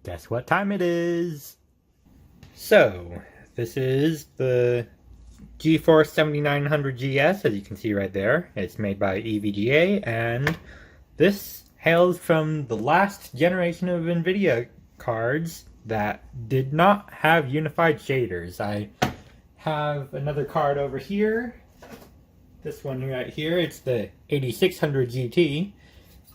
Guess what time it is? So, this is the Geforce 7900 GS, as you can see right there. It's made by EVGA, and this hails from the last generation of Nvidia cards that did not have unified shaders. I have another card over here. This one right here, it's the 8600 GT.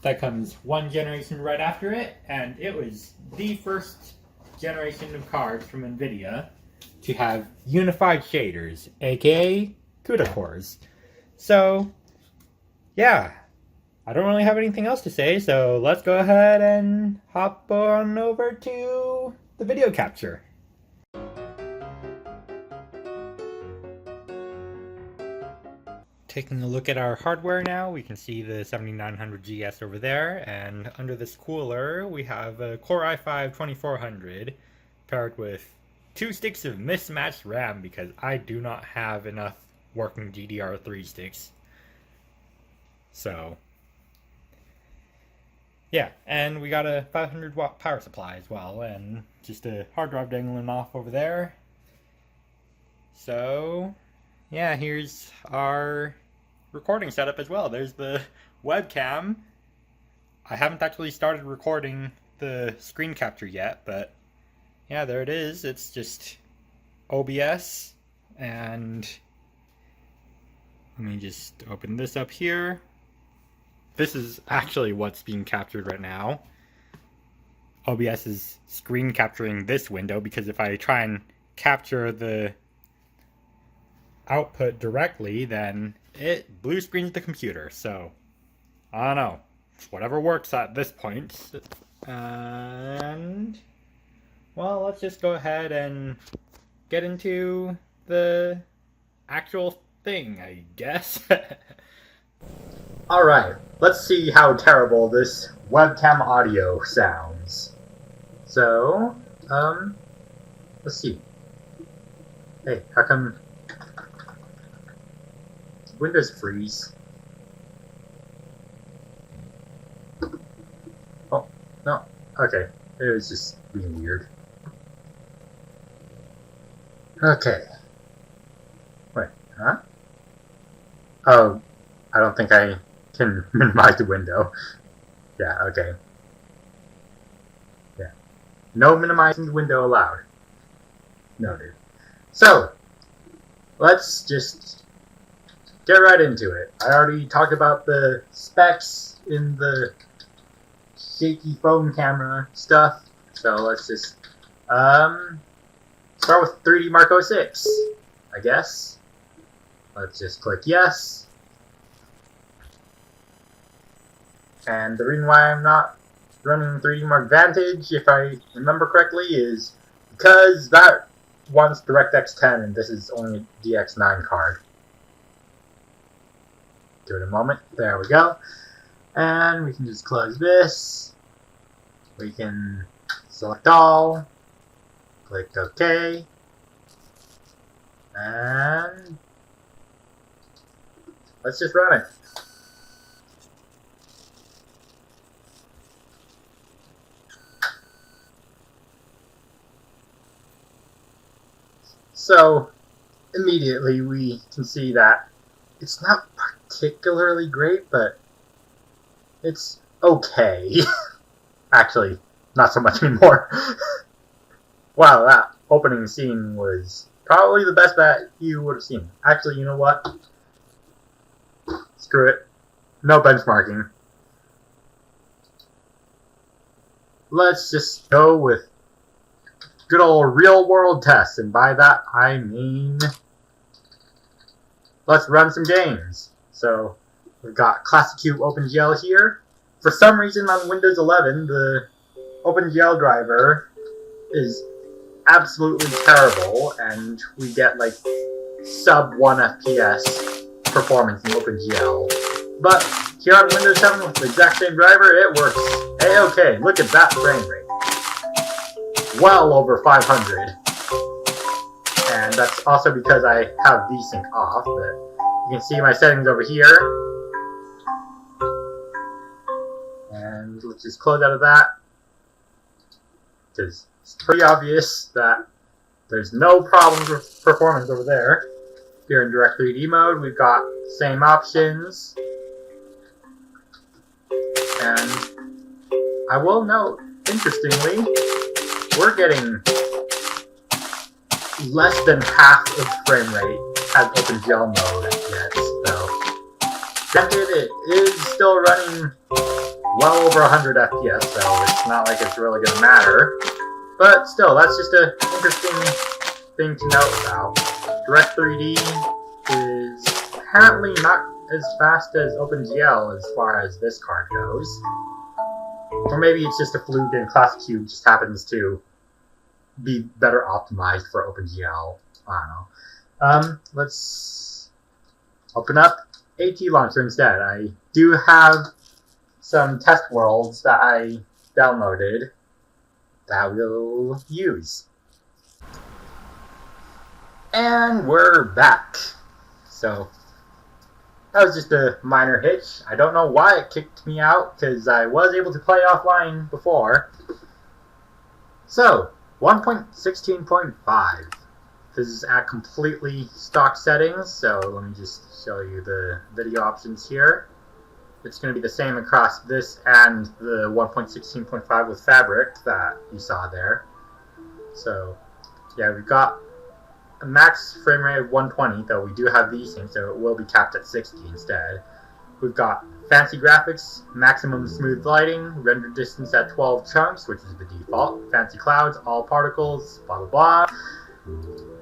That comes one generation right after it, and it was the first generation of cards from Nvidia to have unified shaders, aka CUDA cores. So, yeah, I don't really have anything else to say, so let's go ahead and hop on over to the video capture. Taking a look at our hardware now, we can see the 7900 GS over there, and under this cooler we have a Core i5-2400 paired with 2 sticks of mismatched RAM because I do not have enough working DDR3 sticks. So, yeah, and we got a 500 watt power supply as well, and just a hard drive dangling off over there. So, yeah, here's our recording setup as well. There's the webcam. I haven't actually started recording the screen capture yet, but yeah, there it is. It's just OBS, and let me just open this up here. This is actually what's being captured right now. OBS is screen capturing this window because if I try and capture the output directly, then it blue screens the computer. So I don't know, whatever works at this point. And well, let's just go ahead and get into the actual thing, I guess. Alright, let's see how terrible this webcam audio sounds. So, let's see. Hey, how come Windows freeze? Oh, no. Okay, it was just being weird. Okay. Wait, huh? Oh, I don't think I can minimize the window. Yeah, okay. Yeah. No minimizing the window allowed. Noted. So, let's just get right into it. I already talked about the specs in the shaky phone camera stuff, so let's just start with 3D Mark 06, I guess. Let's just click yes. And the reason why I'm not running 3D Mark Vantage, if I remember correctly, is because that wants DirectX 10 and this is only a DX9 card. Give it a moment. There we go. And we can just close this. We can select all. Click OK. And let's just run it. So, immediately we can see that it's not particularly great, but it's okay. Actually, not so much anymore. Wow, that opening scene was probably the best that you would have seen. Actually, you know what? Screw it. No benchmarking. Let's just go with good old real-world tests, and by that I mean let's run some games. So we've got Classic Cube OpenGL here. For some reason on Windows 11, the OpenGL driver is absolutely terrible, and we get like sub 1 FPS performance in OpenGL. But here on Windows 7 with the exact same driver, it works A-okay. Look at that frame rate. Well over 500, and that's also because I have VSync off, but you can see my settings over here, and let's just close out of that. because it's pretty obvious that there's no problems with performance over there. Here in Direct 3D mode, we've got same options. And I will note, interestingly, we're getting less than half of frame rate as OpenGL mode gets, though. Granted, it is still running well over 100 FPS, so it's not like it's really going to matter. But still, that's just an interesting thing to note about. Direct 3D is apparently not as fast as OpenGL as far as this card goes. Or maybe it's just a fluke and Classic Cube just happens to be better optimized for OpenGL. I don't know. Let's open up AT Launcher instead. I do have some test worlds that I downloaded that we'll use. And we're back. So, that was just a minor hitch. I don't know why it kicked me out, because I was able to play offline before. So, 1.16.5. This is at completely stock settings, so let me just show you the video options here. It's going to be the same across this and the 1.16.5 with Fabric that you saw there. So, yeah, we've got a max frame rate of 120, though we do have VSync, so it will be capped at 60 instead. We've got fancy graphics, maximum smooth lighting, render distance at 12 chunks, which is the default, fancy clouds, all particles, blah blah blah.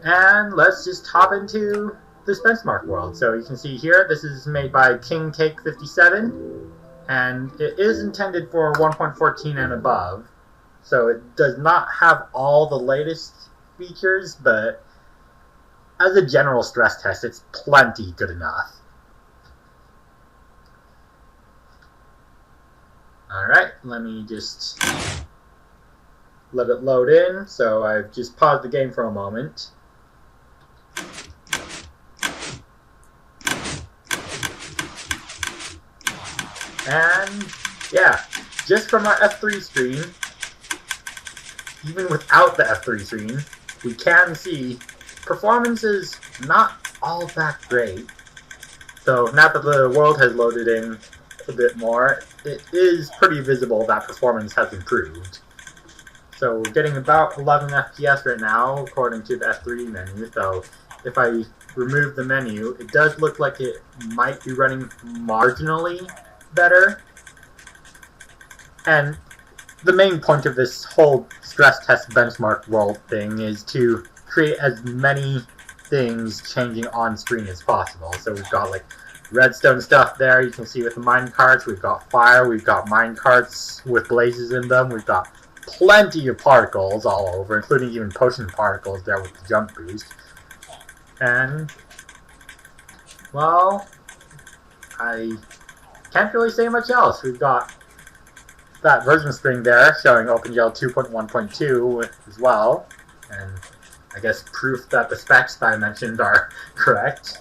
And let's just hop into this benchmark world. So you can see here, this is made by King Cake 57, and it is intended for 1.14 and above. So it does not have all the latest features, but as a general stress test, it's plenty good enough. Alright, let me just let it load in. So I've just paused the game for a moment. And yeah, just from our F3 screen, even without the F3 screen, we can see performance is not all that great. So now that the world has loaded in a bit more, it is pretty visible that performance has improved. So we're getting about 11 FPS right now according to the F3 menu, so if I remove the menu, it does look like it might be running marginally better. And the main point of this whole stress test benchmark world thing is to create as many things changing on screen as possible. So we've got like redstone stuff there, you can see with the mine carts, we've got fire, we've got mine carts with blazes in them, we've got plenty of particles all over, including even potion particles there with the jump boost. And, well, I can't really say much else. We've got that version string there showing OpenGL 2.1.2 as well, and I guess proof that the specs that I mentioned are correct.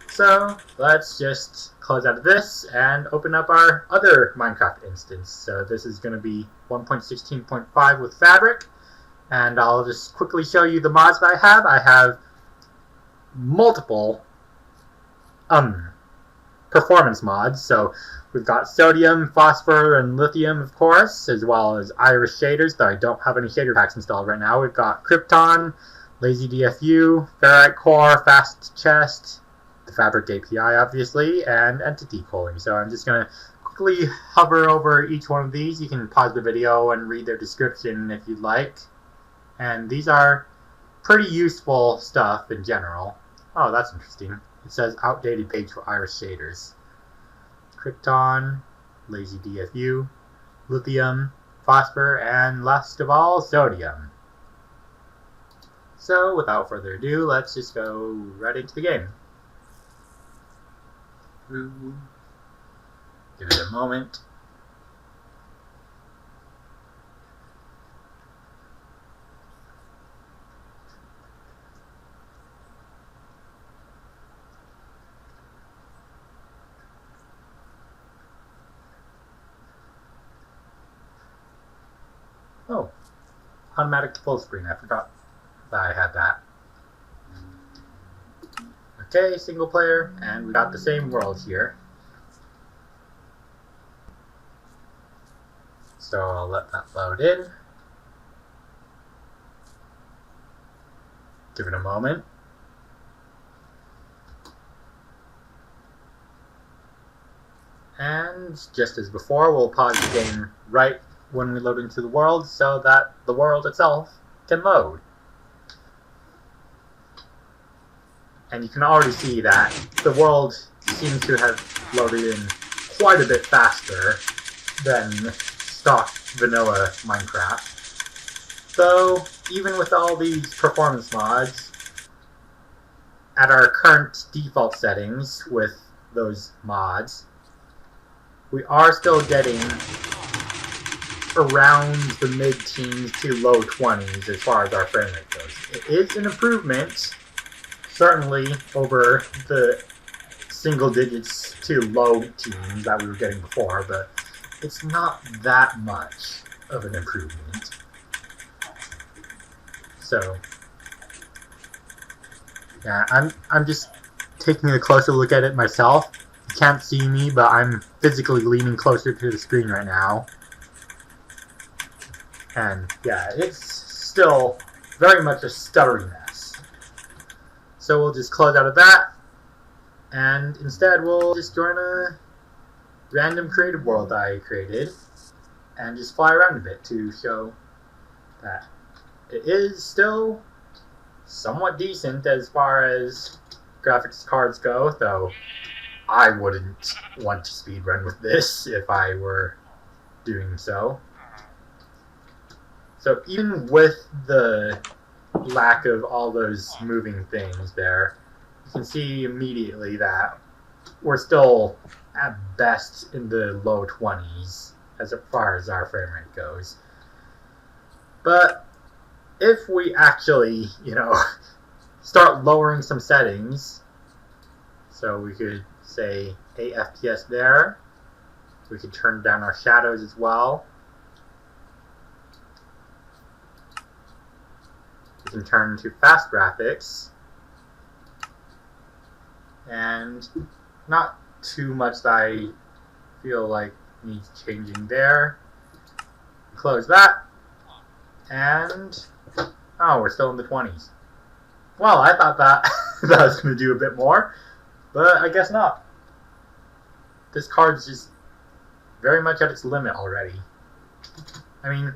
So let's just close out of this and open up our other Minecraft instance. So this is going to be 1.16.5 with Fabric, and I'll just quickly show you the mods that I have. I have multiple performance mods. So we've got sodium, phosphor, and lithium, of course, as well as iris shaders, though I don't have any shader packs installed right now. We've got Krypton, Lazy DFU, Ferrite Core, Fast Chest, the Fabric API, obviously, and Entity Cooling. So I'm just going to quickly hover over each one of these. You can pause the video and read their description if you'd like. And these are pretty useful stuff in general. Oh, that's interesting. It says outdated page for iris shaders. Krypton, Lazy DFU, Lithium, Phosphor, and last of all, Sodium. So, without further ado, let's just go right into the game. Give it a moment. Oh, automatic full screen. I forgot that I had that. Okay, single player, and we got the same world here. So I'll let that load in. Give it a moment. And just as before, we'll pause the game right when we load into the world so that the world itself can load. And you can already see that the world seems to have loaded in quite a bit faster than stock vanilla Minecraft. Though, even with all these performance mods, at our current default settings with those mods, we are still getting around the mid-teens to low 20s as far as our frame rate goes. It is an improvement, certainly, over the single digits to low teens that we were getting before, but it's not that much of an improvement. So, yeah, I'm just taking a closer look at it myself. You can't see me, but I'm physically leaning closer to the screen right now. And yeah, it's still very much a stuttery mess. So we'll just close out of that, and instead we'll just join a random creative world I created, and just fly around a bit to show that it is still somewhat decent as far as graphics cards go, though I wouldn't want to speedrun with this if I were doing so. So even with the lack of all those moving things there, you can see immediately that we're still at best in the low 20s as far as our frame rate goes. But if we actually, start lowering some settings, so we could say 8 FPS there, we could turn down our shadows as well. We can turn to fast graphics, and not too much that I feel like needs changing there. Close that, and oh, we're still in the 20s. Well, I thought that that was going to do a bit more, but I guess not. This card's just very much at its limit already. I mean,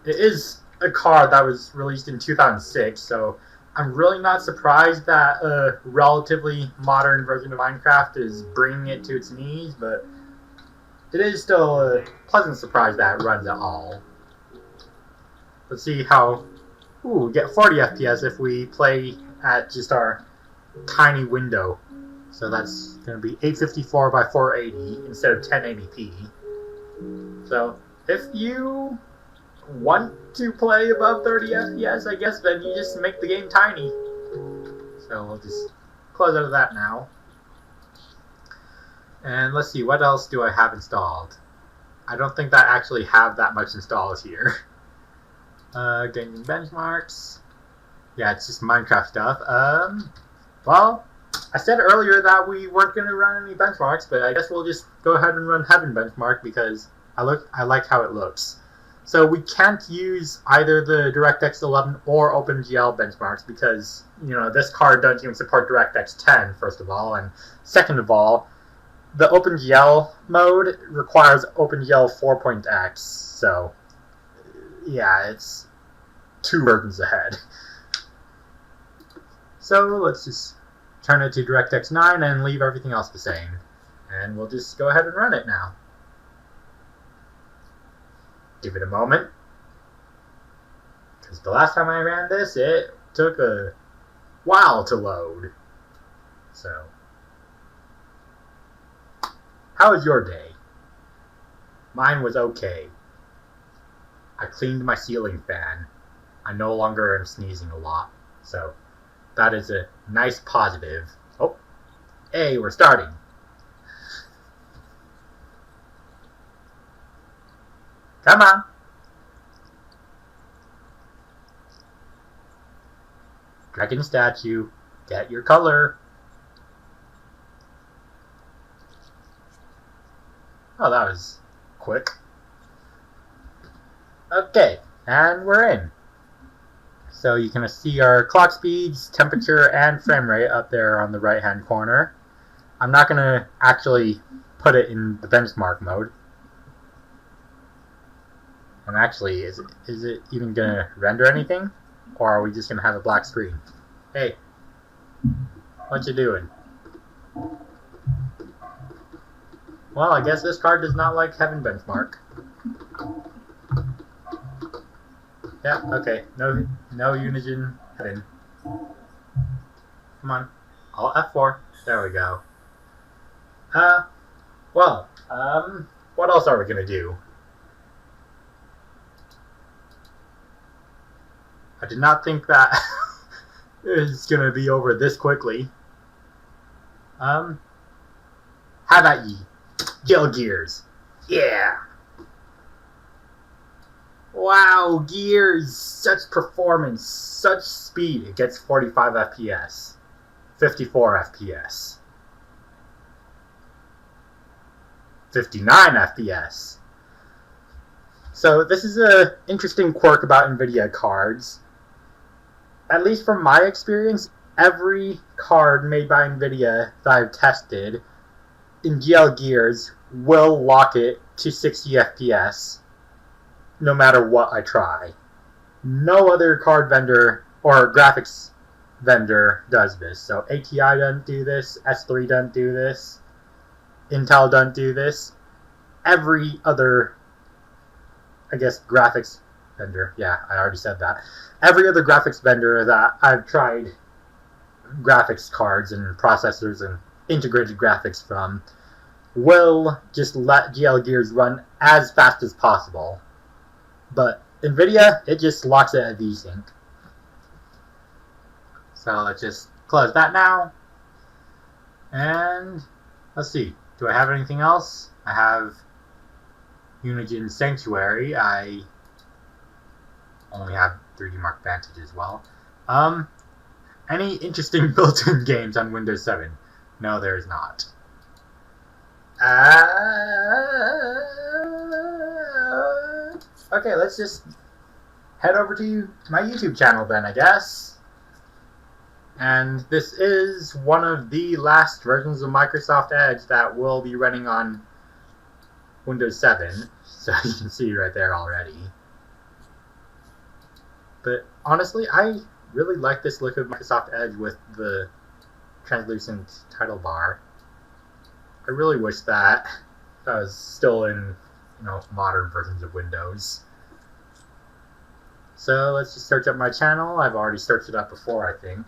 it is a card that was released in 2006, so I'm really not surprised that a relatively modern version of Minecraft is bringing it to its knees, but it is still a pleasant surprise that it runs at all. Let's see how... Ooh, we get 40 FPS if we play at just our tiny window. So that's going to be 854 by 480 instead of 1080p. So if you want to play above 30 FPS, I guess, then you just make the game tiny. So we'll just close out of that now. And let's see, what else do I have installed? I don't think that I actually have that much installed here. Gaming benchmarks. Yeah, it's just Minecraft stuff. Well, I said earlier that we weren't going to run any benchmarks, but I guess we'll just go ahead and run Heaven benchmark because I like how it looks. So we can't use either the DirectX 11 or OpenGL benchmarks because, this card doesn't even support DirectX 10, first of all, and second of all, the OpenGL mode requires OpenGL 4.x, so yeah, it's two burdens ahead. So let's just turn it to DirectX 9 and leave everything else the same. And we'll just go ahead and run it now. Give it a moment. Because the last time I ran this, it took a while to load. So, how was your day? Mine was okay. I cleaned my ceiling fan. I no longer am sneezing a lot. So, that is a nice positive. Oh, hey, we're starting. Come on. Dragon statue, get your color. Oh, that was quick. Okay, and we're in. So you can see our clock speeds, temperature, and frame rate up there on the right-hand corner. I'm not going to actually put it in the benchmark mode. And actually, is it even going to render anything? Or are we just going to have a black screen? Hey, what you doing? Well, I guess this card does not like having benchmark. Yeah, okay. No Unigine heading. Come on. Alt F4. There we go. Well, what else are we gonna do? I did not think that is gonna be over this quickly. How about ye? Gel Gears. Yeah! Wow, Gears! Such performance, such speed. It gets 45 FPS. 54 FPS. 59 FPS. So this is an interesting quirk about Nvidia cards. At least from my experience, every card made by Nvidia that I've tested in GL Gears will lock it to 60 FPS no matter what I try. No other card vendor or graphics vendor does this. So ATI doesn't do this, S3 doesn't do this, Intel doesn't do this. Every other, I guess, graphics vendor, yeah, I already said that. Every other graphics vendor that I've tried graphics cards and processors and integrated graphics from will just let GL Gears run as fast as possible. But Nvidia, it just locks it at VSync. So let's just close that now. And let's see. Do I have anything else? I have Unigine Sanctuary. I only have 3D Mark Vantage as well. Any interesting built-in games on Windows 7? No, there is not. Okay, let's just head over to my YouTube channel then, I guess. And this is one of the last versions of Microsoft Edge that will be running on Windows 7. So you can see right there already. But honestly, I really like this look of Microsoft Edge with the translucent title bar. I really wish that was still in, modern versions of Windows. So let's just search up my channel. I've already searched it up before, I think.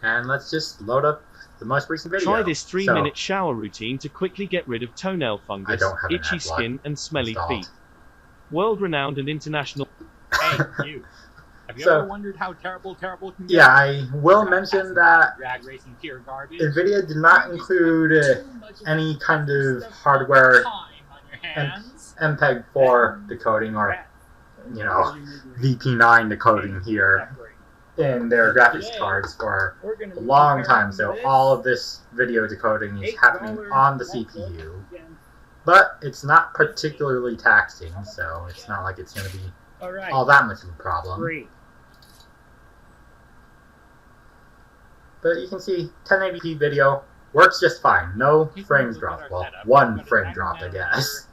And let's just load up the most recent video. Try this 3-minute shower routine to quickly get rid of toenail fungus, itchy skin, and smelly feet. World-renowned and international... Hey, you. Have you ever wondered how terrible it can get? Yeah, I will mention that drag racing pure garbage. Nvidia did not include any kind of hardware MPEG-4 decoding or, VP9 decoding here in their graphics cards for a long time. So all of this video decoding is happening on the CPU. But it's not particularly taxing, so it's not like it's going to be all that much of a problem. But you can see 1080p video works just fine. No frames dropped. Well, one frame dropped, I guess.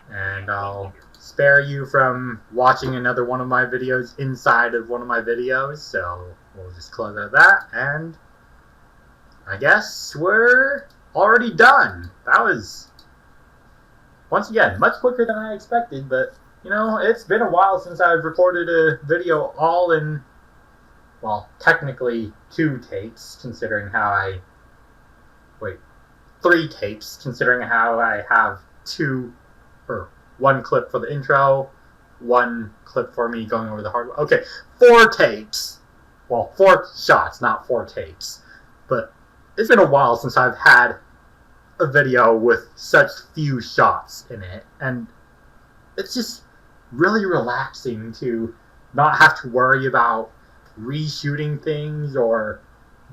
And I'll spare you from watching another one of my videos inside of one of my videos, so we'll just close out that, and I guess we're already done. That was, once again, much quicker than I expected, but, it's been a while since I've recorded a video all in, well, technically 2 tapes, considering how I, 3 tapes, considering how I have 1 clip for the intro, 1 clip for me going over the hardware. Okay, 4 tapes. Well, 4 shots, not 4 tapes. But it's been a while since I've had a video with such few shots in it, and it's just really relaxing to not have to worry about reshooting things or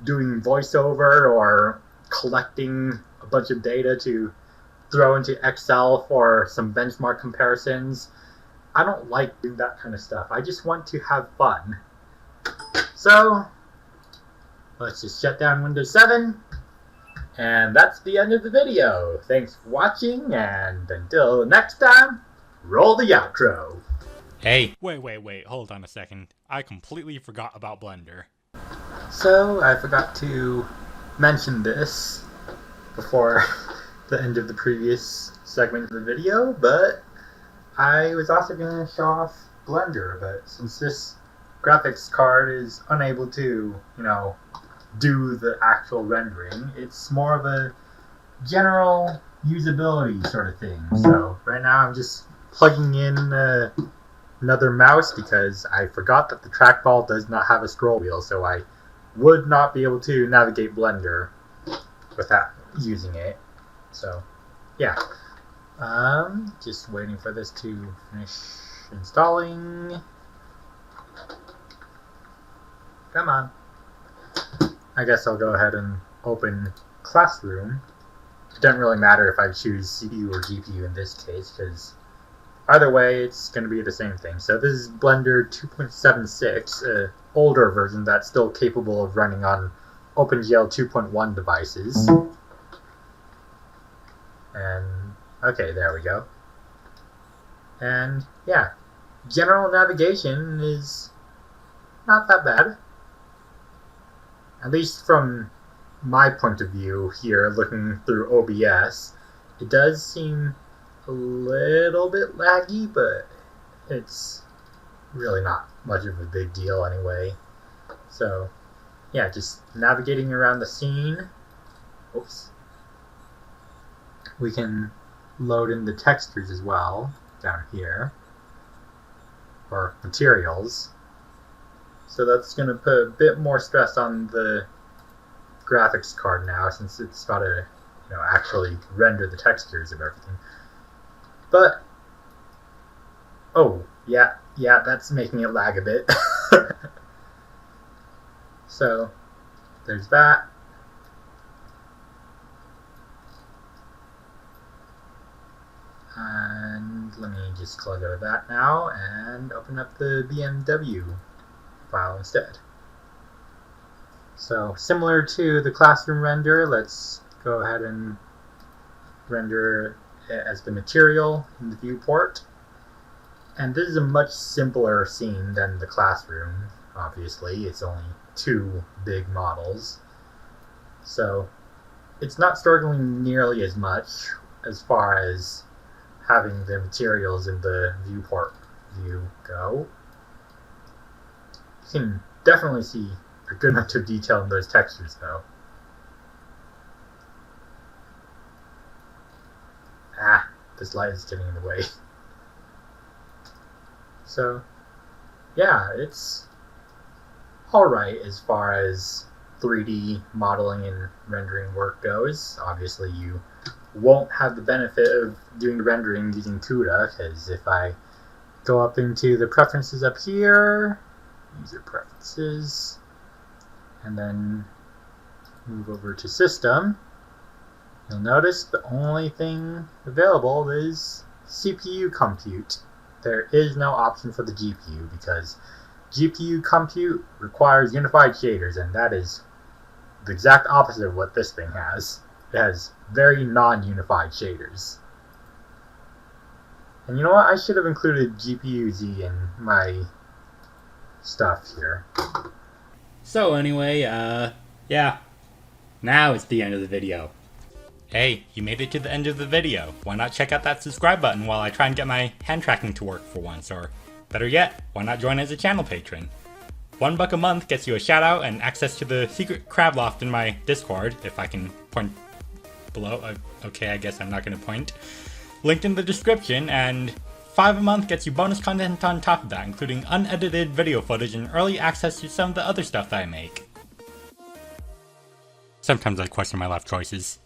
doing voiceover or collecting a bunch of data to throw into Excel for some benchmark comparisons. I don't like doing that kind of stuff. I just want to have fun. So let's just shut down Windows 7. And that's the end of the video. Thanks for watching, and until next time, roll the outro. Hey. Wait, hold on a second. I completely forgot about Blender. So, I forgot to mention this before the end of the previous segment of the video, but I was also going to show off Blender, but since this graphics card is unable to, do the actual rendering, it's more of a general usability sort of thing. So, right now I'm just plugging in another mouse because I forgot that the trackball does not have a scroll wheel, so I would not be able to navigate Blender without using it. So, yeah. Just waiting for this to finish installing. Come on. I guess I'll go ahead and open Classroom. It doesn't really matter if I choose CPU or GPU in this case, because either way, it's going to be the same thing. So this is Blender 2.76, an older version that's still capable of running on OpenGL 2.1 devices. And, okay, there we go. And, yeah, general navigation is not that bad. At least from my point of view here, looking through OBS, it does seem a little bit laggy, but it's really not much of a big deal anyway. So, yeah, just navigating around the scene. Oops. We can load in the textures as well, down here, or materials. So that's going to put a bit more stress on the graphics card now, since it's got to, actually render the textures of everything. But, oh, yeah, that's making it lag a bit. So, there's that. And let me just close out of that now and open up the BMW file instead. So, similar to the Classroom render, let's go ahead and render it as the material in the viewport. And this is a much simpler scene than the Classroom, obviously. It's only 2 big models. So, it's not struggling nearly as much as far as having the materials in the viewport view go. You can definitely see a good amount of detail in those textures, though. This light is getting in the way. So, yeah, it's alright as far as 3D modeling and rendering work goes. Obviously, you won't have the benefit of doing the rendering using CUDA, because if I go up into the preferences up here, user preferences, and then move over to system, you'll notice the only thing available is CPU compute. There is no option for the GPU, because GPU compute requires unified shaders, and that is the exact opposite of what this thing has. It has very non-unified shaders. And you know what? I should have included GPU-Z in my stuff here. So anyway, yeah. Now it's the end of the video. Hey, you made it to the end of the video. Why not check out that subscribe button while I try and get my hand tracking to work for once, or better yet, why not join as a channel patron? $1 a month gets you a shout out and access to the secret crab loft in my Discord, if I can point below. Okay, I guess I'm not going to point. Linked in the description, and $5 a month gets you bonus content on top of that, including unedited video footage and early access to some of the other stuff that I make. Sometimes I question my life choices.